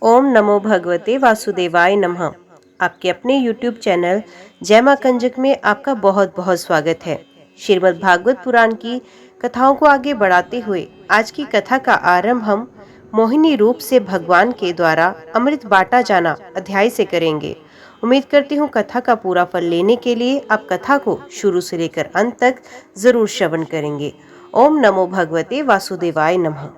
ओम नमो भगवते वासुदेवाय नमः। आपके अपने YouTube चैनल जय मां कंजक में आपका बहुत बहुत स्वागत है। श्रीमद् भागवत पुराण की कथाओं को आगे बढ़ाते हुए आज की कथा का आरंभ हम मोहिनी रूप से भगवान के द्वारा अमृत बांटा जाना अध्याय से करेंगे। उम्मीद करती हूँ कथा का पूरा फल लेने के लिए आप कथा को शुरू से लेकर अंत तक जरूर श्रवण करेंगे। ओम नमो भगवते वासुदेवाय नमः।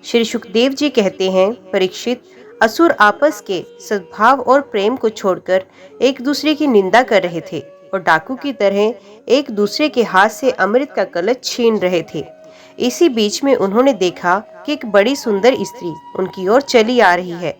श्री सुखदेव जी कहते हैं, परीक्षित, असुर आपस के सद्भाव और प्रेम को छोड़कर एक दूसरे की निंदा कर रहे थे और डाकू की तरह एक दूसरे के हाथ से अमृत का कलश छीन रहे थे। इसी बीच में उन्होंने देखा कि एक बड़ी सुंदर स्त्री उनकी ओर चली आ रही है।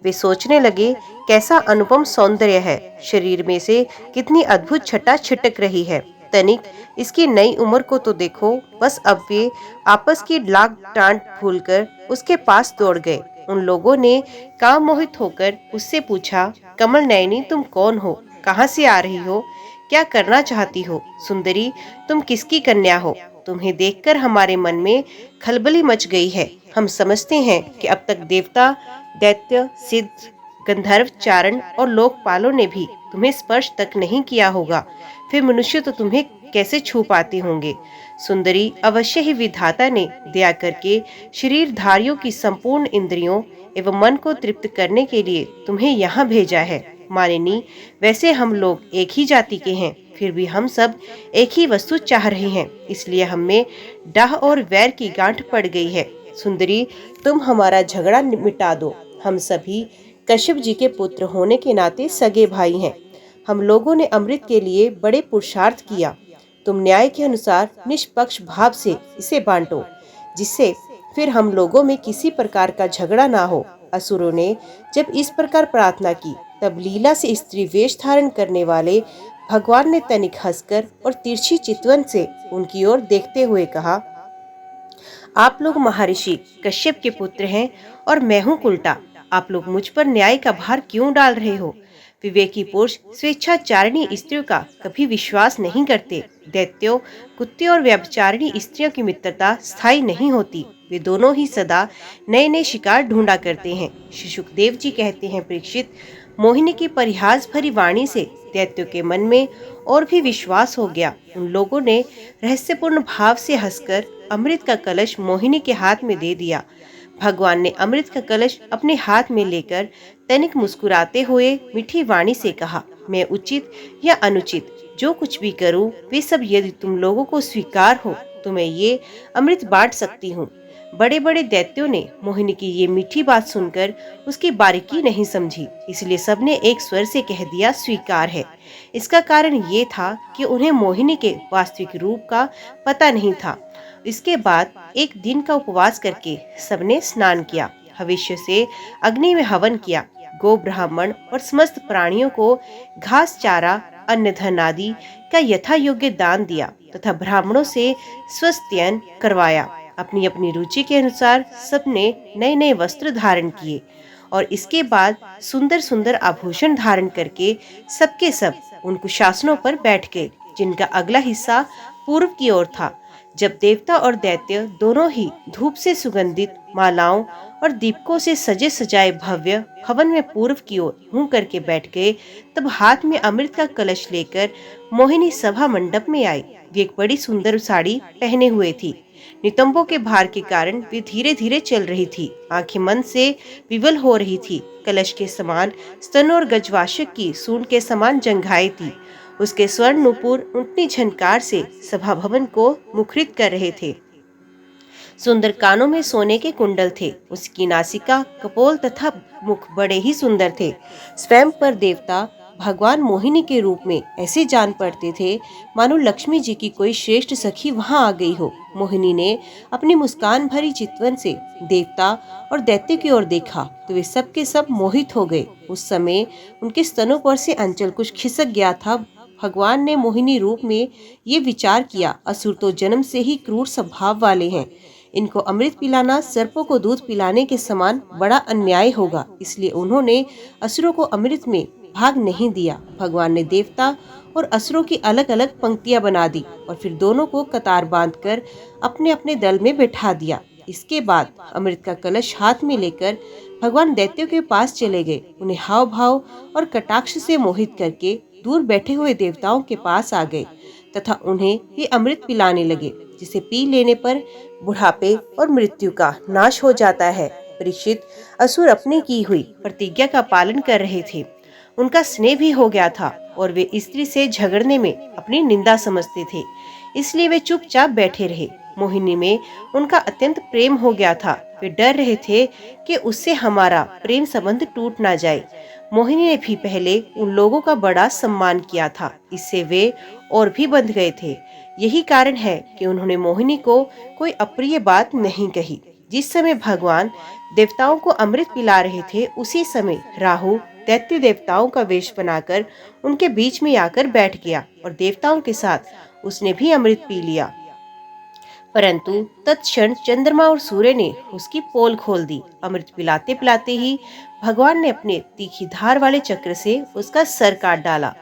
वे सोचने लगे, कैसा अनुपम सौंदर्य है, शरीर में से कितनी अद्भुत छटा छिटक रही है। तनिक इसकी नई उम्र को तो देखो। बस अब वे आपस की लाग डांट भूलकर उसके पास दौड़ गए। उन लोगों ने काम मोहित होकर उससे पूछा, कमल नयनी, तुम कौन हो, कहाँ से आ रही हो, क्या करना चाहती हो? सुंदरी, तुम किसकी कन्या हो? तुम्हें देखकर हमारे मन में खलबली मच गई है। हम समझते हैं कि अब तक देवता, दैत्य, सिद्ध, गंधर्व, चारण और लोकपालों ने भी तुम्हें स्पर्श तक नहीं किया होगा, फिर मनुष्य तो तुम्हें कैसे छू पाते होंगे? सुंदरी, अवश्य ही विधाता ने दया करके शरीरधारियों की संपूर्ण इंद्रियों एवं मन को तृप्त करने के लिए तुम्हें यहाँ भेजा है। मानिनी, वैसे हम लोग एक ही जाति के हैं, फिर भी हम सब एक ही वस्तु चाह रहे हैं, इसलिए हमें डाह और वैर की गांठ पड़ गई है। सुंदरी, तुम हमारा झगड़ा मिटा दो। हम सभी कश्यप जी के पुत्र होने के नाते सगे भाई हैं। हम लोगों ने अमृत के लिए बड़े पुरुषार्थ किया। तुम न्याय के अनुसार निष्पक्ष भाव से इसे बांटो, जिससे फिर हम लोगों में किसी प्रकार का झगड़ा ना हो। असुरों ने जब इस प्रकार प्रार्थना की, तब लीला से स्त्री वेश धारण करने वाले भगवान ने तनिक हंसकर और तिरछी चितवन से उनकी ओर देखते हुए कहा, आप लोग महर्षि कश्यप के पुत्र हैं और मैं हूँ उल्टा। आप लोग मुझ पर न्याय का भार क्यों डाल रहे हो? विवेकी पुरुष स्वेच्छाचारिणी स्त्रियों का कभी विश्वास नहीं करते। दैत्यों, कुत्ते और व्यभिचारिणी स्त्रियों की मित्रता स्थायी नहीं होती। वे दोनों ही सदा नए नए शिकार ढूंढा करते हैं। श्री सुखदेव जी कहते हैं, परीक्षित, मोहिनी की परिहास भरी वाणी से दैत्यों के मन में और भी विश्वास हो गया। उन लोगों ने रहस्यपूर्ण भाव से हंसकर अमृत का कलश मोहिनी के हाथ में दे दिया। भगवान ने अमृत का कलश अपने हाथ में लेकर तनिक मुस्कुराते हुए मीठी वाणी से कहा, मैं उचित या अनुचित जो कुछ भी करूं, वे सब यदि तुम लोगों को स्वीकार हो तो मैं ये अमृत बांट सकती हूँ। बड़े बड़े दैत्यों ने मोहिनी की ये मीठी बात सुनकर उसकी बारीकी नहीं समझी, इसलिए सबने एक स्वर से कह दिया, स्वीकार है। इसका कारण ये था कि उन्हें मोहिनी के वास्तविक रूप का पता नहीं था। इसके बाद एक दिन का उपवास करके सबने स्नान किया, भविष्य से अग्नि में हवन किया, गो ब्राह्मण और समस्त प्राणियों को घास चारा, अन्न धन आदि का यथा योग्य दान दिया तथा ब्राह्मणों से स्वस्त्ययन करवाया। अपनी अपनी रुचि के अनुसार सबने नए नए वस्त्र धारण किए और इसके बाद सुंदर सुंदर आभूषण धारण करके सबके सब उन कुशासनों पर बैठ गए, जिनका अगला हिस्सा पूर्व की ओर था। जब देवता और दैत्य दोनों ही धूप से सुगंधित मालाओं और दीपकों से सजे सजाए भव्य भवन में पूर्व की ओर मुंह करके बैठ गए, तब हाथ में अमृत का कलश लेकर मोहिनी सभा मंडप में आई। वे एक बड़ी सुंदर साड़ी पहने हुए थी। नितंबों के भार के कारण वे धीरे धीरे चल रही थी। आंखें मन से विवल हो रही थी। कलश के समान स्तन और गजवाशक की सूंड के समान जंघाई थी। उसके स्वर्ण नुपुर उतनी झनकार से सभा भवन को मुखरित कर रहे थे। सुंदर कानों में सोने के कुंडल थे। उसकी नासिका, कपोल तथा मुख बड़े ही सुंदर थे। स्वयं पर देवता भगवान मोहिनी के रूप में ऐसे जान पड़ते थे मानो लक्ष्मी जी की कोई श्रेष्ठ सखी वहां आ गई हो। मोहिनी ने अपनी मुस्कान भरी चितवन से देवता और दैत्य की ओर देखा तो वे सब के सब मोहित हो गए। उस समय उनके स्तनों पर से अंचल कुछ खिसक गया था। भगवान ने मोहिनी रूप में ये विचार किया, असुर तो जन्म से ही क्रूर स्वभाव वाले हैं। इनको अमृत पिलाना सर्पों को दूध पिलाने के समान बड़ा अन्याय होगा, इसलिए उन्होंने असुरों को अमृत में भाग नहीं दिया। भगवान ने देवता और असुरों की अलग अलग पंक्तियां बना दी और फिर दोनों को कतार बांधकर अपने अपने दल में बैठा दिया। इसके बाद अमृत का कलश हाथ में लेकर भगवान दैत्यों के पास चले गए। उन्हें हाव भाव और कटाक्ष से मोहित करके दूर बैठे हुए देवताओं के पास आ गए तथा उन्हें ये अमृत पिलाने लगे, जिसे पी लेने पर बुढ़ापे और मृत्यु का नाश हो जाता है। परीक्षित, असुर अपनी की हुई प्रतिज्ञा का पालन कर रहे थे। उनका स्नेह भी हो गया था और वे स्त्री से झगड़ने में अपनी निंदा समझते थे, इसलिए वे चुपचाप बैठे रहे। मोहिनी में उनका अत्यंत प्रेम हो गया था। वे डर रहे थे कि उससे हमारा प्रेम संबंध टूट ना जाए। मोहिनी ने भी पहले उन लोगों का बड़ा सम्मान किया था, इससे वे और भी बंध गए थे। यही कारण है कि उन्होंने मोहिनी को कोई अप्रिय बात नहीं कही। जिस समय भगवान देवताओं को अमृत पिला रहे थे, उसी समय राहु दैत्य देवताओं का वेश बनाकर उनके बीच में आकर बैठ गया और देवताओं के साथ उसने भी अमृत पी लिया। परंतु तत्क्षण चंद्रमा और सूर्य ने उसकी पोल खोल दी। अमृत पिलाते पिलाते ही भगवान ने अपने तीखी धार वाले चक्र से उसका सर काट डाला।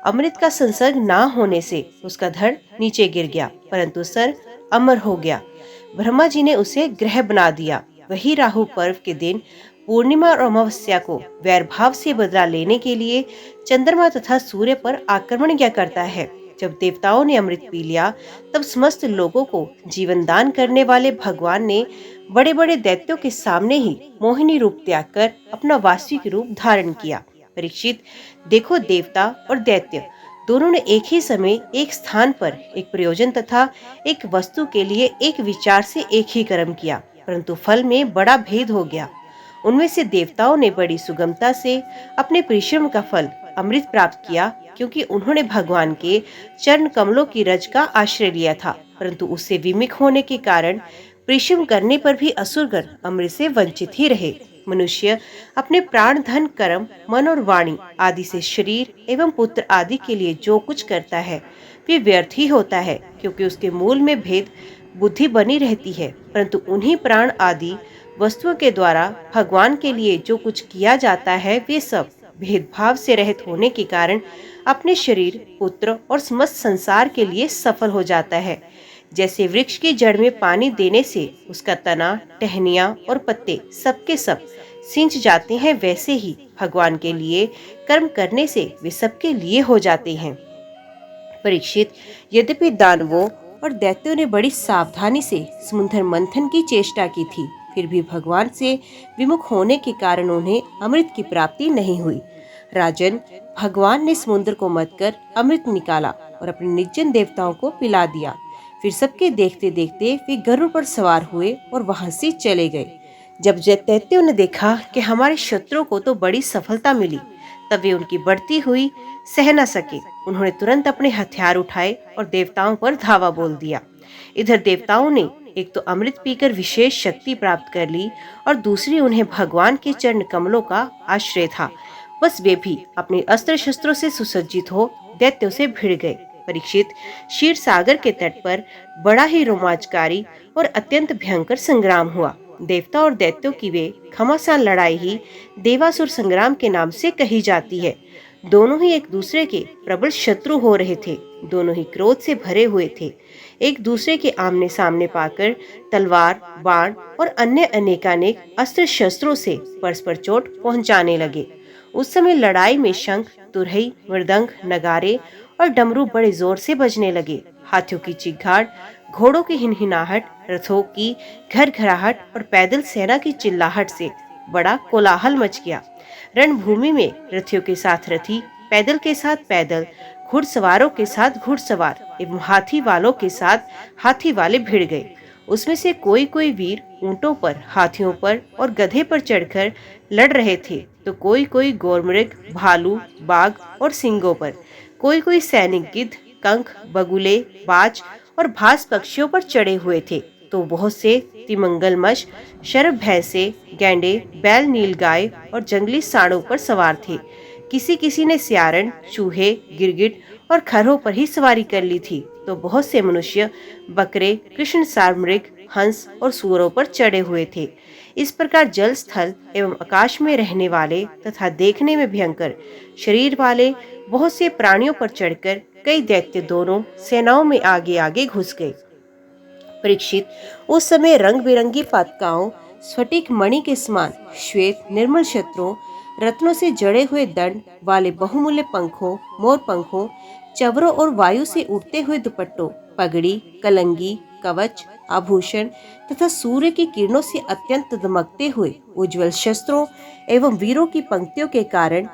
अमृत का संसर्ग ना होने से उसका धड़ नीचे गिर गया, परंतु सर अमर हो गया। ब्रह्मा जी ने उसे ग्रह बना दिया। वही राहु पर्व के दिन पूर्णिमा और अमावस्या को वैरभाव से बदला लेने के लिए चंद्रमा तथा सूर्य पर आक्रमण किया करता है। जब देवताओं ने अमृत पी लिया, तब समस्त लोगों को जीवन दान करने वाले भगवान ने बड़े बड़े दैत्यों के सामने ही मोहिनी रूप त्याग कर अपना वास्तविक रूप धारण किया। परीक्षित, देखो, देवता और दैत्य दोनों ने एक ही समय एक स्थान पर एक प्रयोजन तथा एक वस्तु के लिए एक विचार से एक ही कर्म किया, परंतु फल में बड़ा भेद हो गया। उनमें से देवताओं ने बड़ी सुगमता से अपने परिश्रम का फल अमृत प्राप्त किया, क्योंकि उन्होंने भगवान के चरण कमलों की रज का आश्रय लिया था। परंतु उससे विमुख होने के कारण परिश्रम करने पर भी असुरगण अमृत से वंचित ही रहे। मनुष्य अपने प्राण, धन, कर्म, मन और वाणी आदि से शरीर एवं पुत्र आदि के लिए जो कुछ करता है वे व्यर्थ ही होता है, क्योंकि उसके मूल में भेद बुद्धि बनी रहती है। परंतु उन्हीं प्राण आदि वस्तुओं के द्वारा भगवान के लिए जो कुछ किया जाता है, वे सब भेदभाव से रहित होने के कारण अपने शरीर, पुत्र और समस्त संसार के लिए सफल हो जाता है। जैसे वृक्ष की जड़ में पानी देने से उसका तना, टहनियाँ और पत्ते सबके सब सिंच जाते हैं, वैसे ही भगवान के लिए कर्म करने से वे सबके लिए हो जाते हैं। परीक्षित, यद्यपि दानवों और दैत्यों ने बड़ी सावधानी से समुद्र मंथन की चेष्टा की थी, फिर भी भगवान से विमुख होने के कारण उन्हें अमृत की प्राप्ति नहीं हुई। राजन, भगवान ने समुद्र को मथ कर अमृत निकाला और अपने निर्जन देवताओं को पिला दिया। फिर सबके देखते देखते वे गरुड़ पर सवार हुए और वहां से चले गए। जब दैत्यों ने देखा कि हमारे शत्रुओं को तो बड़ी सफलता मिली, तब वे उनकी बढ़ती हुई सह न सके। उन्होंने तुरंत अपने हथियार उठाए और देवताओं पर धावा बोल दिया। इधर देवताओं ने एक तो अमृत पीकर विशेष शक्ति प्राप्त कर ली और दूसरी उन्हें भगवान के चरण कमलों का आश्रय था। बस वे भी अपने अस्त्र शस्त्रों से सुसज्जित हो दैत्यों से भिड़ गए। परीक्षित, क्षीर सागर के तट पर बड़ा ही रोमांचकारी और अत्यंत भयंकर संग्राम हुआ। देवता और दैत्यों की वे घमासान लड़ाई ही देवासुर संग्राम के नाम से कही जाती है। दोनों ही एक दूसरे के प्रबल शत्रु हो रहे थे। दोनों ही क्रोध से भरे हुए थे। एक दूसरे के आमने सामने पाकर तलवार, बाण और अन्य अनेकानेक अस्त्र शस्त्रों से परस्पर चोट पहुंचाने लगे। उस समय लड़ाई में शंख, तुरही, मृदंग, नगारे और डमरू बड़े जोर से बजने लगे। हाथियों की चिघाड़, घोड़ों की हिनहिनाहट, रथों की घरघराहट और पैदल सेना की चिल्लाहट से बड़ा कोलाहल मच गया। रणभूमि में रथियों के साथ रथी, पैदल के साथ पैदल, घुड़सवारों के साथ घुड़सवार एवं हाथी वालों के साथ हाथी वाले भिड़ गए। उसमें से कोई कोई वीर ऊंटों पर, हाथियों पर और गधे पर चढ़कर लड़ रहे थे, तो कोई कोई गौरमृग, भालू, बाघ और सिंगों पर, कोई कोई सैनिक गिद्ध, कंक, बगुले, बाज और भास पक्षियों पर चढ़े हुए थे, तो बहुत से तिमंगलमश शरभ भैंसे, गैंडे, बैल, नीलगाय और जंगली सांडों पर सवार थे। किसी किसी ने सियारन, चूहे, गिरगिट और खरों पर ही सवारी कर ली थी, तो बहुत से मनुष्य बकरे, कृष्ण सार मृग, हंस और सूअरों पर चढ़े हुए थे। इस प्रकार जल, स्थल एवं आकाश में रहने वाले तथा देखने में भयंकर शरीर वाले बहुत से प्राणियों पर चढ़कर कई दैत्य दोनों सेनाओं में आगे आगे घुस गए। परीक्षित उस समय रंग बिरंगी पताकाओं, स्फटिक मणि के समान श्वेत निर्मल शस्त्रों, रत्नों से जड़े हुए दंड वाले बहुमूल्य पंखों, मोर पंखों, चवरों और वायु से उड़ते हुए दुपट्टों, पगड़ी, कलंगी, कवच, आभूषण तथा सूर्य की किरणों से अत्यंत दमकते हुए उज्जवल शस्त्रों एवं वीरों की पंक्तियों के कारण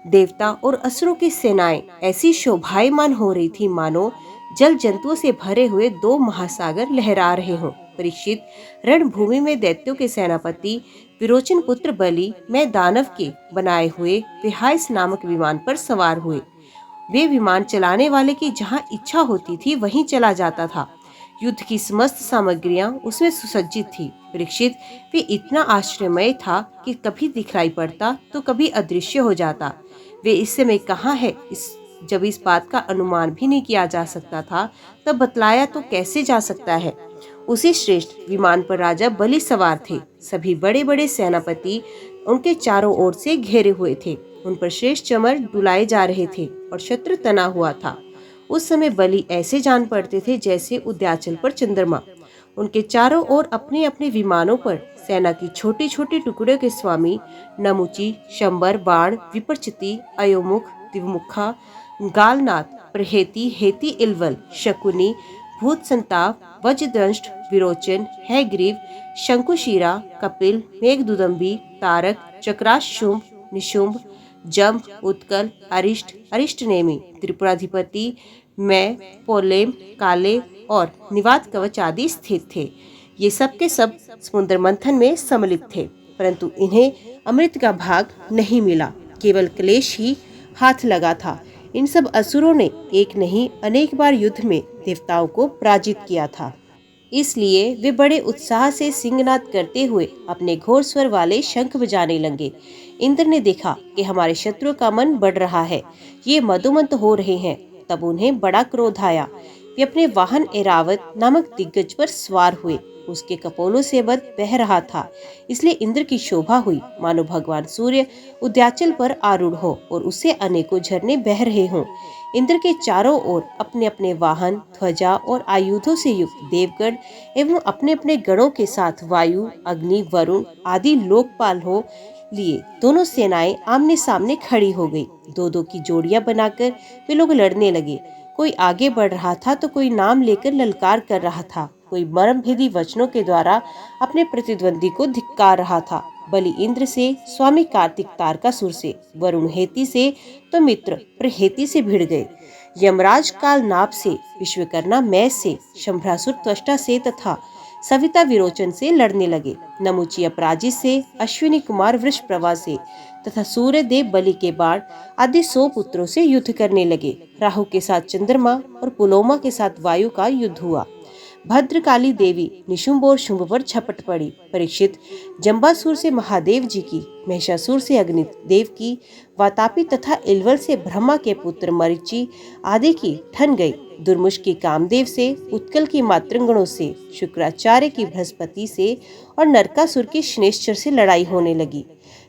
देवता और असुरों की सेनाएं ऐसी शोभायमान हो रही थी मानो जल जंतुओं से भरे हुए दो महासागर लहरा रहे हों। परीक्षित रणभूमि में दैत्यों के सेनापति विरोचन पुत्र बलि में दानव के बनाए हुए विहायस नामक विमान पर सवार हुए। वे विमान चलाने वाले की जहाँ इच्छा होती थी वहीं चला जाता था। युद्ध की समस्त सामग्रियां उसमें सुसज्जित थी। परीक्षित वे इतना आश्चर्यमय था कि कभी दिखलाई पड़ता तो कभी अदृश्य हो जाता। वे इस समय कहाँ है, जब इस बात का अनुमान भी नहीं किया जा सकता था, तब बतलाया तो कैसे जा सकता है। उसी श्रेष्ठ विमान पर राजा बलि सवार थे। सभी बड़े बड़े सेनापति उनके चारों ओर से घेरे हुए थे। उन पर श्रेष्ठ चमर डुलाए जा रहे थे और छत्र तना हुआ था। उस समय बलि ऐसे जान पड़ते थे जैसे उद्याचल पर चंद्रमा। उनके चारों ओर अपने अपने विमानों पर सेना की छोटी छोटी टुकड़ों के स्वामी नमुची, शंबर, बाण, विपरचिति, अयोमुख, दिवमुखा, गालनाथ, प्रहेती, हेती, इलवल, शकुनी, भूत संताप, वज्रदंष्ट, विरोचन, हैग्रीव, शंकुशिरा, कपिल, मेघदुदंबी, तारक, चक्राशुंभ, निशुंभ, जंभ, उत्कल, अरिष्ट, अरिष्टनेमी, त्रिपुराधिपति, मैं, पोलेम, काले और निवात कवच आदि स्थित थे। ये सब के सब समुद्र मंथन में सम्मिलित थे, परंतु इन्हें अमृत का भाग नहीं मिला, केवल क्लेश ही हाथ लगा था। इन सब असुरों ने एक नहीं अनेक बार युद्ध में देवताओं को पराजित किया था। इसलिए वे बड़े उत्साह से सिंहनाद करते हुए अपने घोर स्वर वाले शंख बजाने लगे। इंद्र ने देखा कि हमारे शत्रुओं का मन बढ़ रहा है, ये मदोमंत हो रहे हैं। तब उन्हें बड़ा क्रोध आया। वे अपने वाहन ऐरावत नामक दिग्गज पर सवार हुए। उसके कपोलों से वध बह रहा था, इसलिए इंद्र की शोभा हुई मानो भगवान सूर्य उद्याचल पर आरूढ़ हो और उससे अनेकों झरने बह रहे हों। इंद्र के चारों ओर अपने अपने वाहन, ध्वजा और आयुधों से युक्त देवगण एवं अपने अपने गणों के साथ वायु, अग्नि, वरुण आदि लोकपाल हो लिए दोनों सेनाएं आमने सामने खड़ी हो गई। दो दो की जोड़ियां बनाकर वे लोग लड़ने लगे। कोई आगे बढ़ रहा था तो कोई नाम लेकर ललकार कर रहा था, कोई मर्म भेदी वचनों के द्वारा अपने प्रतिद्वंदी को धिक्कार रहा था। बलि इंद्र से, स्वामी कार्तिक तारकासुर से, वरुण हेती से तो मित्र प्रहेती से भिड़ गए। यमराज काल नाभ से, विश्वकर्मा मैस से, शंभरासुर त्वष्टा से तथा सविता विरोचन से लड़ने लगे। नमुची अपराजित से, अश्विनी कुमार वृषप्रवा से तथा सूर्य देव बलि के बाण आदि 100 पुत्रों से युद्ध करने लगे। राहु के साथ चंद्रमा और पुलोमा के साथ वायु का युद्ध हुआ। भद्रकाली देवी निशुंभ और शुंभ पर झपट पड़ी। परीक्षित जंबासुर से महादेव जी की, महिषासुर से अग्निदेव की, वातापी तथा इलवल से ब्रह्मा के पुत्र मरीचि आदि की ठन गई। दुर्मुष की कामदेव से, उत्कल की मातृगणों से, शुक्राचार्य की बृहस्पति से और नरकासुर की शनेश्चर से लड़ाई होने लगी।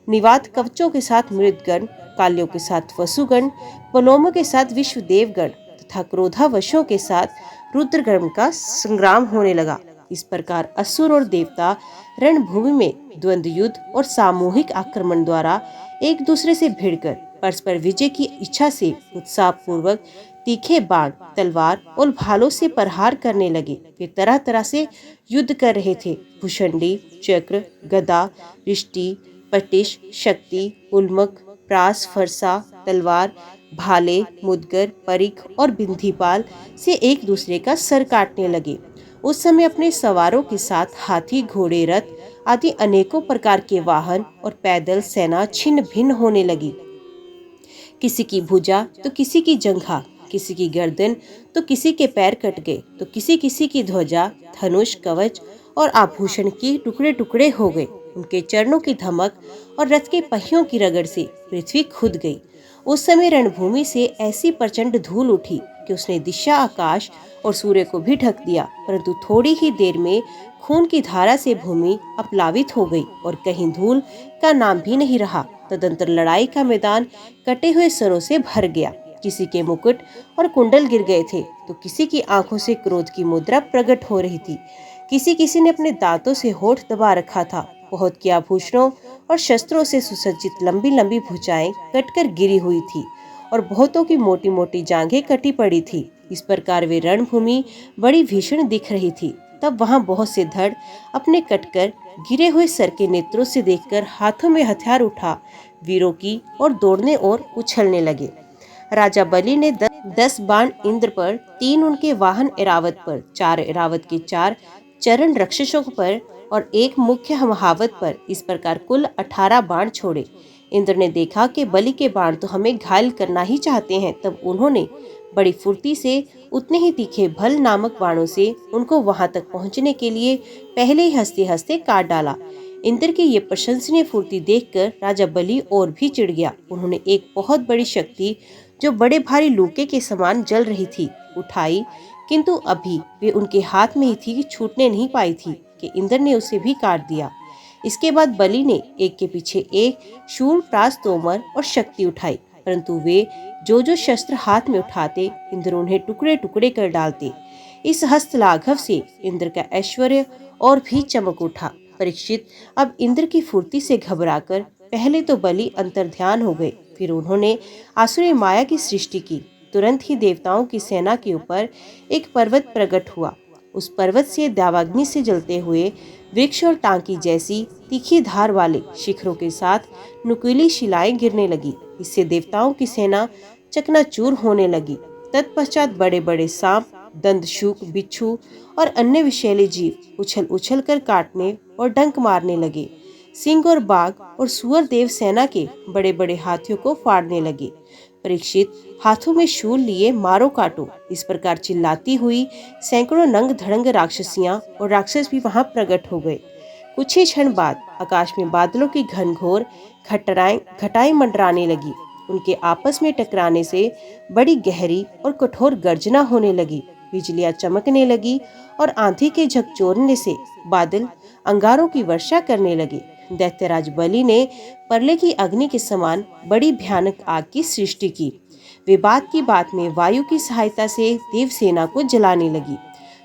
निवात कवचों के साथ मृदगण, कालियों के साथ वसुगण, पलोमों के साथ विश्वदेवगण तथा क्रोधावशों के साथ रुद्रगण का संग्राम होने लगा। इस प्रकार असुर और देवता रणभूमि में द्वंद्व युद्ध और सामूहिक आक्रमण द्वारा एक दूसरे से भिड़कर परस्पर विजय की इच्छा से उत्साह पूर्वक तीखे बाण, तलवार और भालों से प्रहार करने लगे। वे तरह तरह से युद्ध कर रहे थे। भुषंडी, चक्र, गदा, रिष्टि, पटिश, शक्ति, उल्मक, प्रास, फरसा, तलवार, भाले, मुदगर, परिख और बिंधीपाल से एक दूसरे का सर काटने लगे। उस समय अपने सवारों के साथ हाथी, घोड़े, रथ आदि अनेकों प्रकार के वाहन और पैदल सेना छिन्न भिन्न होने लगी। किसी की भुजा तो किसी की जंघा, किसी की गर्दन तो किसी के पैर कट गए, तो किसी किसी की ध्वजा, धनुष, कवच और आभूषण की टुकड़े टुकड़े हो गए। उनके चरणों की धमक और रथ के पहियों की रगड़ से पृथ्वी खुद गई। उस समय रणभूमि से ऐसी प्रचंड धूल उठी कि उसने दिशा, आकाश और सूर्य को भी ढक दिया, परंतु थोड़ी ही देर में खून की धारा से भूमि अपलावित हो गई और कहीं धूल का नाम भी नहीं रहा। तदंतर लड़ाई का मैदान कटे हुए सरों से भर गया। किसी के मुकुट और कुंडल गिर गए थे, तो किसी की आंखों से क्रोध की मुद्रा प्रकट हो रही थी। किसी किसी ने अपने दांतों से होठ दबा रखा था। बहुत के आभूषणों और शस्त्रों से सुसज्जित लंबी लंबी भुजाएं कटकर गिरी हुई थी और बहुतों की मोटी मोटी जांघें कटी पड़ी थी। इस प्रकार वे रणभूमि बड़ी भीषण दिख रही थी। तब वहां बहुत से धड़ अपने कटकर गिरे हुए सर के नेत्रों से देखकर हाथों में हथियार उठा वीरों की और दौड़ने और उछलने लगे। राजा बलि ने 10 बाण इंद्र पर, 3 उनके वाहन ऐरावत पर, 4 ऐरावत के 4 चरण राक्षसों पर और 1 मुख्य महावत पर, इस प्रकार कुल 18 बाण छोड़े। इंद्र ने देखा कि बलि के बाण तो हमें घायल करना ही चाहते हैं। तब उन्होंने बड़ी फुर्ती से उतने ही तीखे भल नामक बाणों से उनको वहां तक पहुंचने के लिए पहले ही हंसते हंसते काट डाला। इंद्र की ये प्रशंसनीय फुर्ती देखकर राजा बलि और भी चिढ़ गया। उन्होंने एक बहुत बड़ी शक्ति जो बड़े भारी लूके के समान जल रही थी उठाई, किंतु अभी वे उनके हाथ में ही थी कि छूटने नहीं पाई थी कि इंद्र ने उसे भी काट दिया। इसके बाद बलि ने एक के पीछे एक शूल, प्रास, तोमर और शक्ति उठाई, परंतु वे जो शस्त्र हाथ में उठाते इंद्र उन्हें टुकड़े टुकड़े कर डालते। इस हस्त लाघव से इंद्र का ऐश्वर्य और भी चमक उठा। परीक्षित अब इंद्र की फुर्ती से घबराकर पहले तो बलि अंतर्ध्यान हो गए, फिर उन्होंने आसुरी माया की सृष्टि की। तुरंत ही देवताओं की सेना के ऊपर एक पर्वत प्रकट हुआ। उस पर्वत से दावाग्नि से जलते हुए वृक्ष और टांकी जैसी तीखी धार वाले शिखरों के साथ नुकीली शिलाएं गिरने लगी। इससे देवताओं की सेना चकनाचूर होने लगी। तत्पश्चात बड़े बड़े सांप, दंतशूक, बिच्छू और अन्य विषैले जीव उछल उछल कर काटने और डंक मारने लगे। सिंह और बाघ और सुअर देव सेना के बड़े बड़े हाथियों को फाड़ने लगे। परीक्षित हाथों में शूल लिए मारो काटो, इस प्रकार चिल्लाती हुई सैकड़ों नंग धड़ंग राक्षसियां और राक्षस भी वहां प्रकट हो गए। कुछ ही क्षण बाद आकाश में बादलों की घनघोर घटाएं मंडराने लगी। उनके आपस में टकराने से बड़ी गहरी और कठोर गर्जना होने लगी। बिजलियां चमकने लगी और आंधी के झकझोरने से बादल अंगारों की वर्षा करने लगे। दैत्यराज बलि ने परले की अग्नि के समान बड़ी भयानक आग की सृष्टि की। वे बात की बात में वायु की सहायता से देवसेना को जलाने लगी।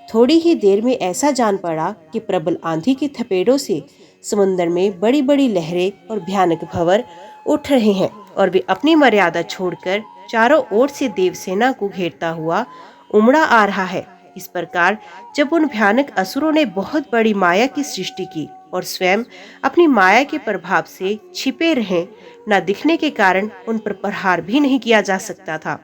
थोड़ी ही देर में ऐसा जान पड़ा कि प्रबल आंधी की थपेड़ों से समुद्र में बड़ी बड़ी लहरें और भयानक भंवर उठ रहे हैं और वे अपनी मर्यादा छोड़कर चारों ओर से देवसेना को घेरता हुआ उमड़ा आ रहा है। इस प्रकार जब उन भयानक असुरों ने बहुत बड़ी माया की सृष्टि की और स्वयं अपनी माया के प्रभाव से छिपे रहे, न दिखने के कारण उन पर प्रहार भी नहीं किया जा सकता था,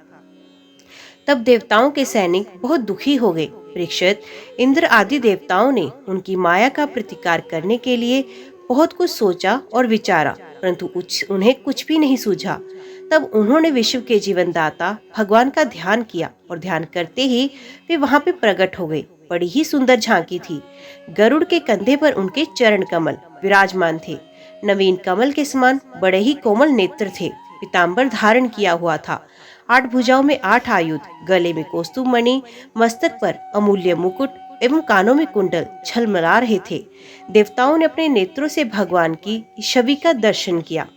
तब देवताओं के सैनिक बहुत दुखी हो गए। परीक्षित, इंद्र आदि देवताओं ने उनकी माया का प्रतिकार करने के लिए बहुत कुछ सोचा और विचारा, परंतु उन्हें कुछ भी नहीं सूझा। तब उन्होंने विश्व के जीवनदाता भगवान का ध्यान किया और ध्यान करते ही वे वहां पे प्रकट हो गए। बड़ी ही सुंदर झांकी थी। गरुड़ के कंधे पर उनके चरण कमल विराजमान थे। नवीन कमल के समान बड़े ही कोमल नेत्र थे। पीताम्बर धारण किया हुआ था। 8 भुजाओं में 8 आयुध, गले में कौस्तुभ मणि, मस्तक पर अमूल्य मुकुट एवं कानों में कुंडल झलमला रहे थे। देवताओं ने अपने नेत्रों से भगवान की छवि का दर्शन किया।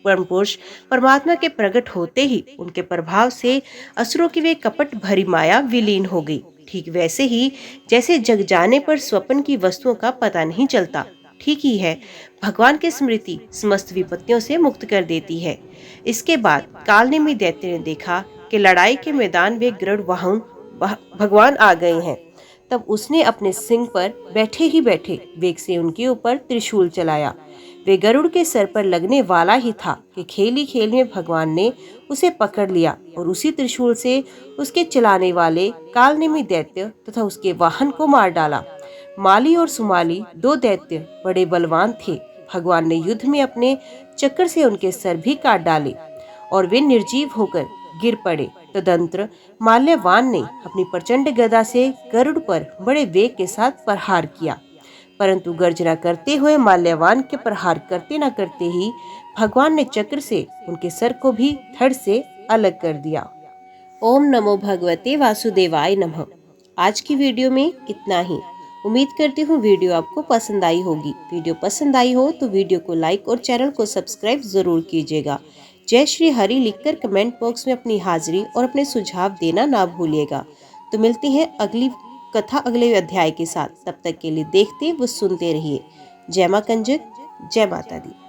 परम पुरुष परमात्मा के प्रकट होते ही उनके प्रभाव से असुरों की वे कपट भरी माया विलीन हो गई। ठीक वैसे ही जैसे जग जाने पर स्वप्न की वस्तुओं का पता नहीं चलता, ठीक ही है भगवान की स्मृति समस्त विपत्तियों से मुक्त कर देती है। इसके बाद कालनेमी दैत्य ने देखा कि लड़ाई के मैदान वे गरुड़ वाहन भगवान आ गए हैं। तब उसने अपने सिंह पर बैठे ही बैठे वेग से उनके ऊपर त्रिशूल चलाया। वे गरुड़ के सर पर लगने वाला ही था कि खेल ही खेल में भगवान ने उसे पकड़ लिया और उसी त्रिशूल से उसके चलाने वाले कालनेमी दैत्य तथा उसके वाहन को मार डाला। माली और सुमाली 2 दैत्य बड़े बलवान थे। भगवान ने युद्ध में अपने चक्र से उनके सर भी काट डाले और वे निर्जीव होकर गिर पड़े। तदंतर माल्यवान ने अपनी प्रचंड गदा से गरुड़ पर बड़े वेग के साथ प्रहार किया, परंतु गर्जना करते हुए माल्यवान के प्रहार करते न करते ही भगवान ने चक्र से उनके सर को भी धड़ से अलग कर दिया। ओम नमो भगवते वासुदेवाय नमः। आज की वीडियो में इतना ही। उम्मीद करती हूँ वीडियो आपको पसंद आई होगी। वीडियो पसंद आई हो तो वीडियो को लाइक और चैनल को सब्सक्राइब जरूर कीजिएगा। जय श्री हरि लिखकर कमेंट बॉक्स में अपनी हाजिरी और अपने सुझाव देना ना भूलिएगा। तो मिलते हैं अगली कथा अगले अध्याय के साथ। तब तक के लिए देखते व सुनते रहिए। जय मां कंजक, जय माता दी।